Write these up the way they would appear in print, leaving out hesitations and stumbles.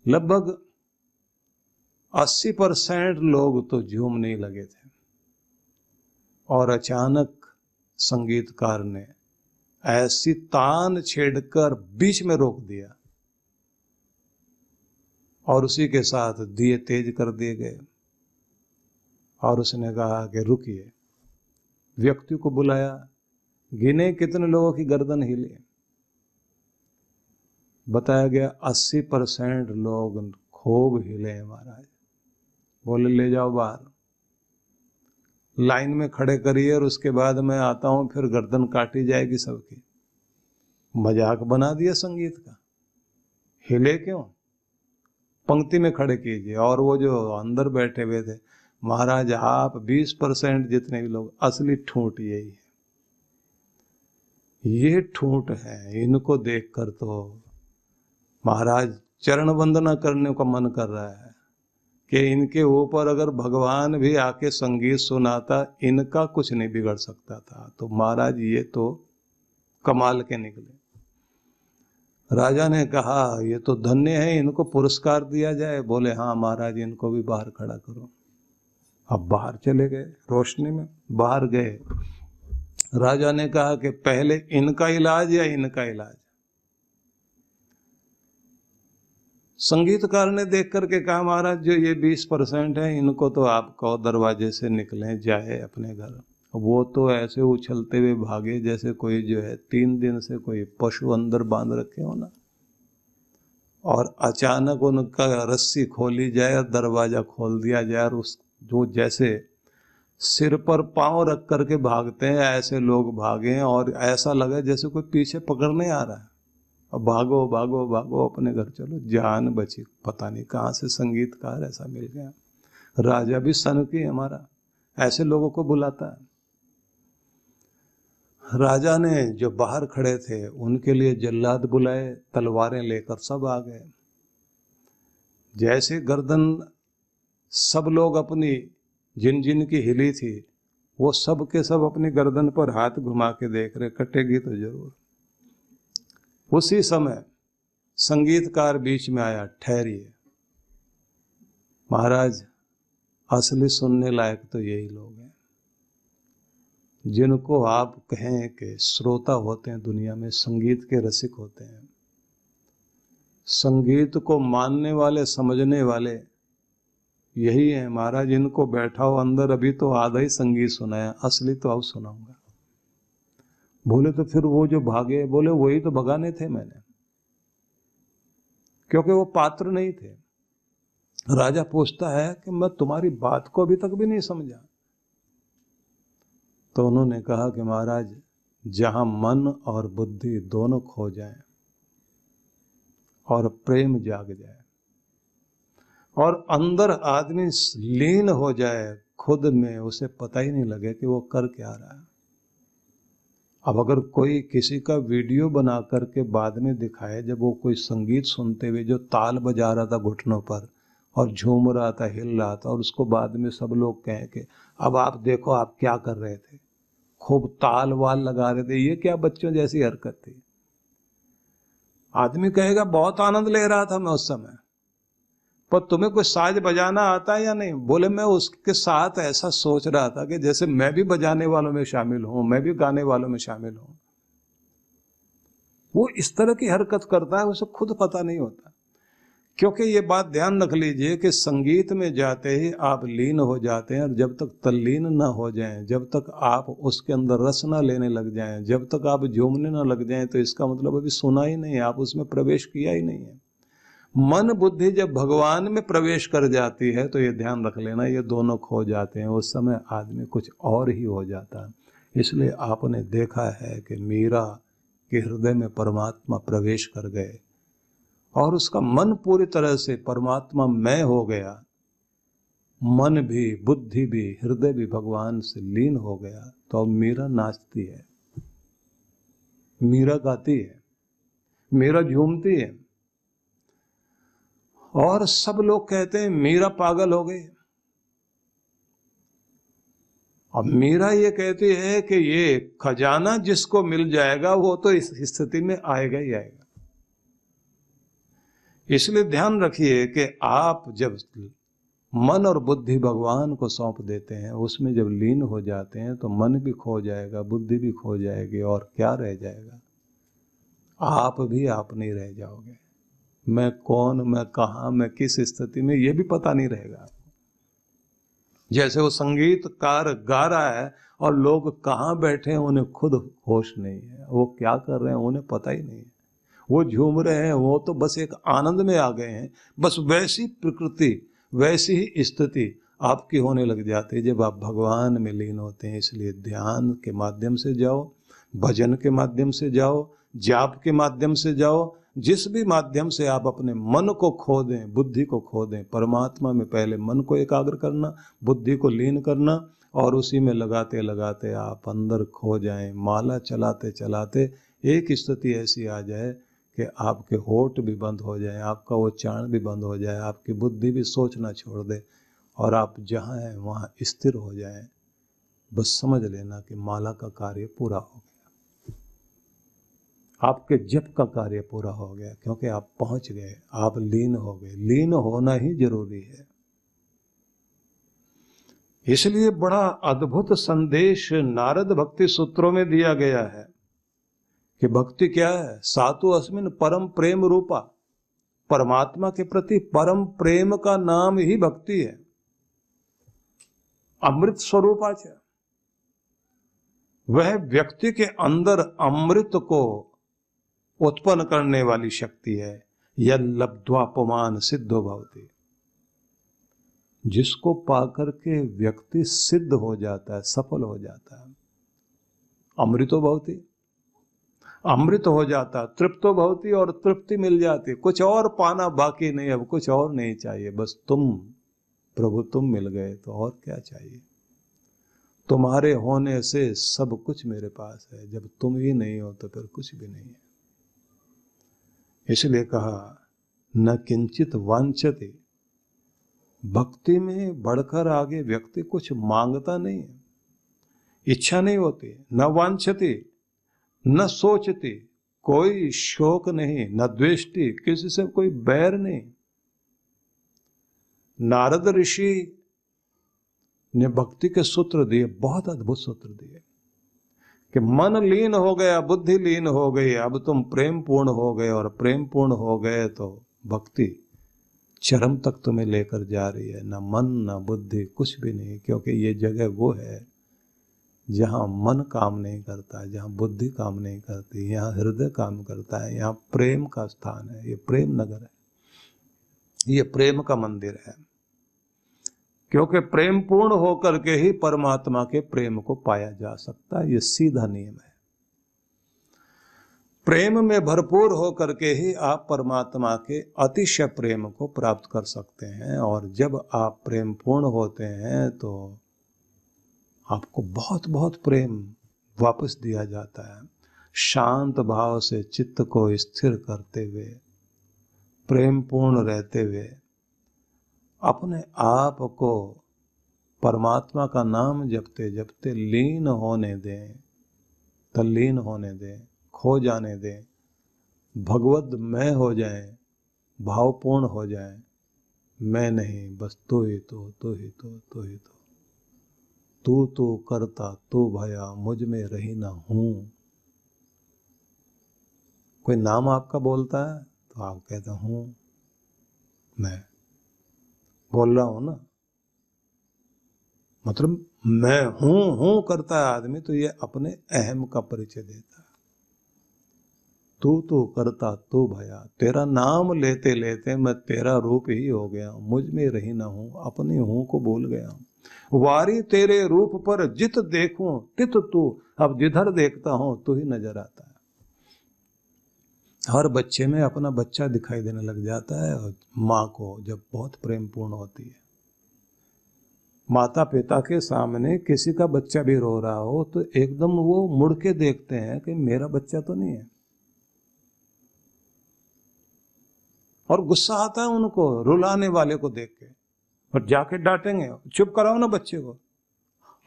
लगभग 80% लोग तो झूमने लगे थे। और अचानक संगीतकार ने ऐसी तान छेड़कर बीच में रोक दिया और उसी के साथ दिए तेज कर दिए गए। और उसने कहा कि रुकिए, व्यक्ति को बुलाया, गिने कितने लोगों की गर्दन हिली। बताया गया 80% लोग खूब हिले महाराज। बोले ले जाओ बाहर, लाइन में खड़े करिए और उसके बाद मैं आता हूं, फिर गर्दन काटी जाएगी सबकी। मजाक बना दिया संगीत का। हिले क्यों, पंक्ति में खड़े कीजिए। और वो जो अंदर बैठे हुए थे, महाराज आप 20% जितने भी लोग, असली ठूंठ यही है। ये ठूंठ है, इनको देखकर तो महाराज चरण वंदना करने का मन कर रहा है कि इनके ऊपर अगर भगवान भी आके संगीत सुनाता, इनका कुछ नहीं बिगड़ सकता था। तो महाराज ये तो कमाल के निकले। राजा ने कहा ये तो धन्य है, इनको पुरस्कार दिया जाए। बोले हाँ महाराज, इनको भी बाहर खड़ा करो। अब बाहर चले गए, रोशनी में बाहर गए। राजा ने कहा कि पहले इनका इलाज या इनका इलाज। संगीतकार ने देख करके कहा महाराज जो ये 20% है, इनको तो आप कहो दरवाजे से निकले, जाए अपने घर। वो तो ऐसे उछलते हुए भागे जैसे कोई जो है 3 दिन से कोई पशु अंदर बांध रखे हो ना। और अचानक उनका रस्सी खोली जाए और दरवाजा खोल दिया जाए, और उस जो जैसे सिर पर पांव रख करके भागते हैं ऐसे लोग भागे। और ऐसा लगा जैसे कोई पीछे पकड़ने आ रहा है। अब भागो भागो भागो, अपने घर चलो, जान बची। पता नहीं कहाँ से संगीतकार ऐसा मिल गया। राजा भी सनकी हमारा, ऐसे लोगों को बुलाता है। राजा ने जो बाहर खड़े थे उनके लिए जल्लाद बुलाए, तलवारें लेकर सब आ गए। जैसे गर्दन सब लोग अपनी जिन जिन की हिली थी, वो सब के सब अपनी गर्दन पर हाथ घुमा के देख रहे, कटेगी तो जरूर। उसी समय संगीतकार बीच में आया, ठहरिए महाराज, असली सुनने लायक तो यही लोग हैं जिनको आप कहें कि श्रोता होते हैं दुनिया में, संगीत के रसिक होते हैं, संगीत को मानने वाले, समझने वाले यही है महाराज। इनको बैठाओ अंदर, अभी तो आधा ही संगीत सुनाया, असली तो अब सुनाऊंगा। बोले तो फिर वो जो भागे, बोले वही तो भगाने थे मैंने, क्योंकि वो पात्र नहीं थे। राजा पूछता है कि मैं तुम्हारी बात को अभी तक भी नहीं समझा। तो उन्होंने कहा कि महाराज जहां मन और बुद्धि दोनों खो जाएं और प्रेम जाग जाए और अंदर आदमी लीन हो जाए खुद में, उसे पता ही नहीं लगे कि वो कर क्या रहा है। अब अगर कोई किसी का वीडियो बना करके बाद में दिखाए, जब वो कोई संगीत सुनते हुए जो ताल बजा रहा था घुटनों पर और झूम रहा था, हिल रहा था, और उसको बाद में सब लोग कहें कि अब आप देखो आप क्या कर रहे थे, खूब ताल वाल लगा रहे थे, ये क्या बच्चों जैसी हरकत थी। आदमी कहेगा बहुत आनंद ले रहा था मैं उस समय, पर तुम्हें कोई साज बजाना आता है या नहीं? बोले मैं उसके साथ ऐसा सोच रहा था कि जैसे मैं भी बजाने वालों में शामिल हूं, मैं भी गाने वालों में शामिल हूं। वो इस तरह की हरकत करता है, उसे खुद पता नहीं होता। क्योंकि ये बात ध्यान रख लीजिए कि संगीत में जाते ही आप लीन हो जाते हैं, और जब तक तल्लीन ना हो जाएं, जब तक आप उसके अंदर रस ना लेने लग जाएं, जब तक आप झूमने ना लग जाएं, तो इसका मतलब अभी सुना ही नहीं, आप उसमें प्रवेश किया ही नहीं है। मन बुद्धि जब भगवान में प्रवेश कर जाती है तो ये ध्यान रख लेना, ये दोनों खो जाते हैं। उस समय आदमी कुछ और ही हो जाता है। इसलिए आपने देखा है कि मीरा के हृदय में परमात्मा प्रवेश कर गए और उसका मन पूरी तरह से परमात्मा मय हो गया। मन भी, बुद्धि भी, हृदय भी भगवान से लीन हो गया। तो अब मीरा नाचती है, मीरा गाती है, मीरा झूमती है, और सब लोग कहते हैं मीरा पागल हो गई। अब मीरा ये कहती है कि ये खजाना जिसको मिल जाएगा वो तो इस स्थिति में आएगा ही आएगा। इसलिए ध्यान रखिए कि आप जब मन और बुद्धि भगवान को सौंप देते हैं, उसमें जब लीन हो जाते हैं तो मन भी खो जाएगा, बुद्धि भी खो जाएगी, और क्या रह जाएगा? आप भी आप नहीं रह जाओगे। मैं कौन, मैं कहाँ, मैं किस स्थिति में, ये भी पता नहीं रहेगा। जैसे वो संगीतकार गा रहा है और लोग कहाँ बैठे हैं उन्हें खुद होश नहीं है, वो क्या कर रहे हैं उन्हें पता ही नहीं है, वो झूम रहे हैं, वो तो बस एक आनंद में आ गए हैं। बस वैसी प्रकृति, वैसी ही स्थिति आपकी होने लग जाती है जब आप भगवान में लीन होते हैं। इसलिए ध्यान के माध्यम से जाओ, भजन के माध्यम से जाओ, जाप के माध्यम से जाओ, जिस भी माध्यम से आप अपने मन को खो दें, बुद्धि को खो दें, परमात्मा में पहले मन को एकाग्र करना, बुद्धि को लीन करना, और उसी में लगाते लगाते आप अंदर खो जाएं। माला चलाते चलाते एक स्थिति ऐसी आ जाए कि आपके होठ भी बंद हो जाए, आपका उच्चारण भी बंद हो जाए, आपकी बुद्धि भी सोचना छोड़ दे, और आप जहाँ हैं वहाँ स्थिर हो जाएं। बस समझ लेना कि माला का कार्य पूरा हो गया, आपके जप का कार्य पूरा हो गया, क्योंकि आप पहुंच गए, आप लीन हो गए। लीन होना ही जरूरी है। इसलिए बड़ा अद्भुत संदेश नारद भक्ति सूत्रों में दिया गया है कि भक्ति क्या है? सातु अस्मिन परम प्रेम रूपा। परमात्मा के प्रति परम प्रेम का नाम ही भक्ति है। अमृत स्वरूपाच, वह व्यक्ति के अंदर अमृत को उत्पन्न करने वाली शक्ति है। यद लब्ध्वापमान सिद्धो भवति, जिसको पाकर के व्यक्ति सिद्ध हो जाता है, सफल हो जाता है। अमृतो भवति, अमृत हो जाता, तृप्तो भवति, और तृप्ति मिल जाती, कुछ और पाना बाकी नहीं, अब कुछ और नहीं चाहिए, बस तुम प्रभु तुम मिल गए तो और क्या चाहिए? तुम्हारे होने से सब कुछ मेरे पास है, जब तुम ही नहीं हो तो फिर कुछ भी नहीं है। इसलिए कहा न किंचित वांछते। भक्ति में बढ़कर आगे व्यक्ति कुछ मांगता नहीं है, इच्छा नहीं होती, न वांछती, न सोचती, कोई शोक नहीं, न द्वेष्टि, किसी से कोई बैर नहीं। नारद ऋषि ने भक्ति के सूत्र दिए, बहुत अद्भुत सूत्र दिए कि मन लीन हो गया, बुद्धि लीन हो गई, अब तुम प्रेम पूर्ण हो गए, और प्रेम पूर्ण हो गए तो भक्ति चरम तक तुम्हें लेकर जा रही है। न मन न बुद्धि, कुछ भी नहीं, क्योंकि ये जगह वो है जहाँ मन काम नहीं करता, जहाँ बुद्धि काम नहीं करती, यहाँ हृदय काम करता है, यहाँ प्रेम का स्थान है, ये प्रेम नगर है, ये प्रेम का मंदिर है। क्योंकि प्रेम पूर्ण होकर के ही परमात्मा के प्रेम को पाया जा सकता है, ये सीधा नियम है। प्रेम में भरपूर होकर के ही आप परमात्मा के अतिशय प्रेम को प्राप्त कर सकते हैं, और जब आप प्रेम पूर्ण होते हैं तो आपको बहुत बहुत प्रेम वापस दिया जाता है। शांत भाव से चित्त को स्थिर करते हुए, प्रेम पूर्ण रहते हुए, अपने आप को परमात्मा का नाम जपते जपते लीन होने दें, तल्लीन होने दें, खो जाने दें, भगवद मैं हो जाएं, भावपूर्ण हो जाएं। मैं नहीं, बस तू ही तो, तू ही तो, तू ही तो, तू तो करता, तू भया, मुझ में रही ना हूं। कोई नाम आपका बोलता है तो आप कहते हूं, मैं बोल रहा हूं ना, मतलब मैं हूं करता है आदमी, तो ये अपने अहम का परिचय देता है। तू तो करता, तू भया, तेरा नाम लेते लेते मैं तेरा रूप ही हो गया हूं, मुझ में रही ना हूं, अपनी हूं को भूल गया हूं। वारी तेरे रूप पर जित देखूं तित तू, अब जिधर देखता हूं तू ही नजर आता है। हर बच्चे में अपना बच्चा दिखाई देने लग जाता है, और माँ को जब बहुत प्रेम पूर्ण होती है, माता पिता के सामने किसी का बच्चा भी रो रहा हो तो एकदम वो मुड़ के देखते हैं कि मेरा बच्चा तो नहीं है, और गुस्सा आता है उनको रुलाने वाले को देख के, और जाके डांटेंगे, चुप कराओ ना बच्चे को।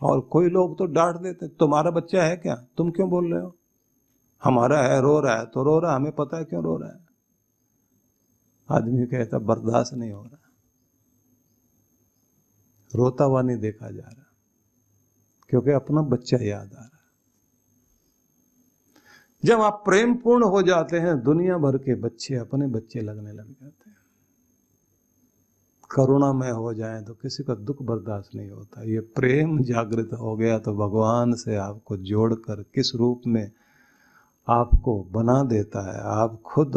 और कोई लोग तो डांट देते, तुम्हारा बच्चा है क्या, तुम क्यों बोल रहे हो? हमारा है, रो रहा है तो रो रहा है, हमें पता है क्यों रो रहा है। आदमी कहता बर्दाश्त नहीं हो रहा, रोता हुआ नहीं देखा जा रहा, क्योंकि अपना बच्चा याद आ रहा। जब आप प्रेम पूर्ण हो जाते हैं, दुनिया भर के बच्चे अपने बच्चे लगने लग जाते हैं। करुणामय हो जाए तो किसी का दुख बर्दाश्त नहीं होता। ये प्रेम जागृत हो गया तो भगवान से आपको जोड़कर किस रूप में आपको बना देता है, आप खुद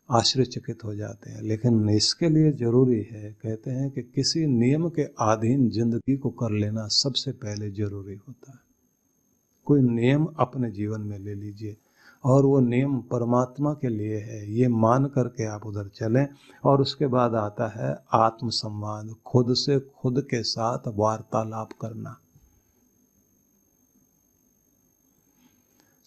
आश्चर्यचकित हो जाते हैं। लेकिन इसके लिए जरूरी है, कहते हैं कि किसी नियम के अधीन जिंदगी को कर लेना सबसे पहले जरूरी होता है। कोई नियम अपने जीवन में ले लीजिए और वो नियम परमात्मा के लिए है, ये मान करके आप उधर चलें। और उसके बाद आता है आत्मसंवाद, खुद से खुद के साथ वार्तालाप करना।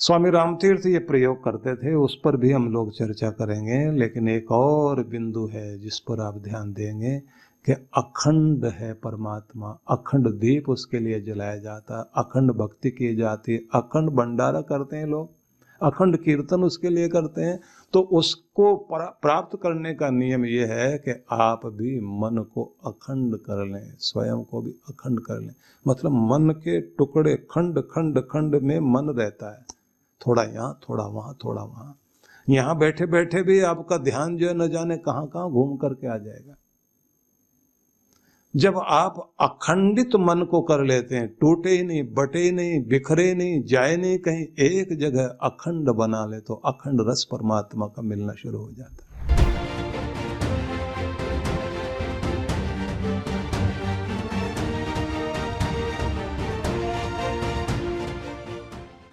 स्वामी रामतीर्थ ये प्रयोग करते थे, उस पर भी हम लोग चर्चा करेंगे। लेकिन एक और बिंदु है जिस पर आप ध्यान देंगे कि अखंड है परमात्मा, अखंड दीप उसके लिए जलाया जाता, अखंड भक्ति की जाती, अखंड भंडारा करते हैं लोग, अखंड कीर्तन उसके लिए करते हैं। तो उसको प्राप्त करने का नियम यह है कि आप भी मन को अखंड कर लें, स्वयं को भी अखंड कर लें। मतलब मन के टुकड़े खंड खंड खंड में मन रहता है, थोड़ा यहाँ थोड़ा वहाँ थोड़ा वहाँ। यहाँ बैठे बैठे भी आपका ध्यान जो है न जाने कहाँ कहाँ घूम करके आ जाएगा। जब आप अखंडित मन को कर लेते हैं, टूटे ही नहीं, बटे ही नहीं, बिखरे ही नहीं, जाए नहीं कहीं, एक जगह अखंड बना ले, तो अखंड रस परमात्मा का मिलना शुरू हो जाता है।